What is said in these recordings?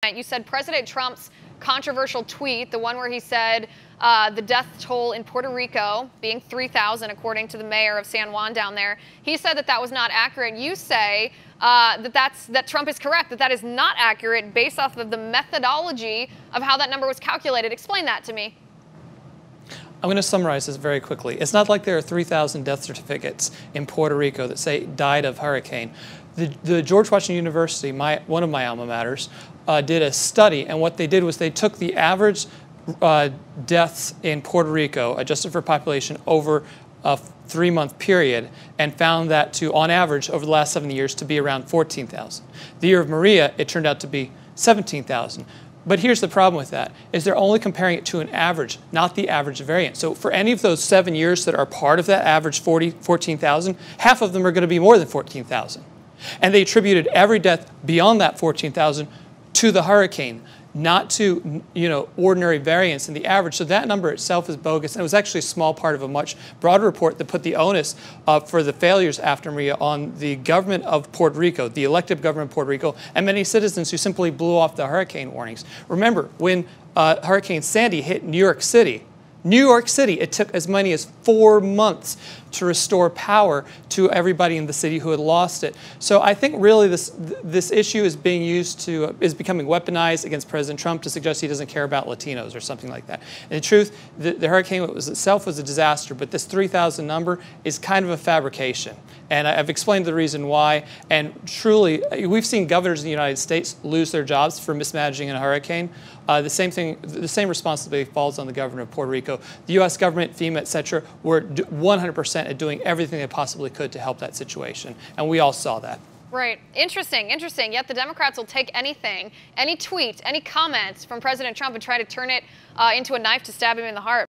You said President Trump's controversial tweet, the one where he said the death toll in Puerto Rico being 3,000, according to the mayor of San Juan down there, he said that was not accurate. You say that Trump is correct, that is not accurate based off of the methodology of how that number was calculated. Explain that to me. I'm going to summarize this very quickly. It's not like there are 3,000 death certificates in Puerto Rico that say died of hurricane. The George Washington University, one of my alma maters, did a study, and what they did was they took the average deaths in Puerto Rico, adjusted for population, over a 3-month period, and found that to, on average, over the last 70 years, to be around 14,000. The year of Maria, it turned out to be 17,000. But here's the problem with that, is they're only comparing it to an average, not the average variance. So for any of those 7 years that are part of that average 14,000, half of them are going to be more than 14,000. And they attributed every death beyond that 14,000 to the hurricane, not to ordinary variance in the average. So that number itself is bogus, and it was actually a small part of a much broader report that put the onus for the failures after Maria on the government of Puerto Rico, the elected government of Puerto Rico, and many citizens who simply blew off the hurricane warnings. Remember, when Hurricane Sandy hit New York City, it took as many as 4 months to restore power to everybody in the city who had lost it. So I think really this issue is being used is becoming weaponized against President Trump to suggest he doesn't care about Latinos or something like that. In truth, the hurricane itself was a disaster, but this 3,000 number is kind of a fabrication. And I've explained the reason why. And truly, we've seen governors in the United States lose their jobs for mismanaging a hurricane. The same responsibility falls on the governor of Puerto Rico. The U.S. government, FEMA, et cetera, were 100% at doing everything they possibly could to help that situation. And we all saw that. Right. Interesting. Yet the Democrats will take anything, any tweet, any comments from President Trump and try to turn it into a knife to stab him in the heart.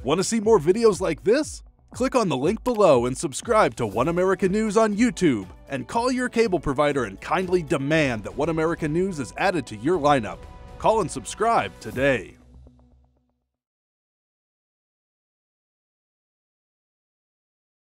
Want to see more videos like this? Click on the link below and subscribe to One America News on YouTube. And call your cable provider and kindly demand that One America News is added to your lineup. Call and subscribe today.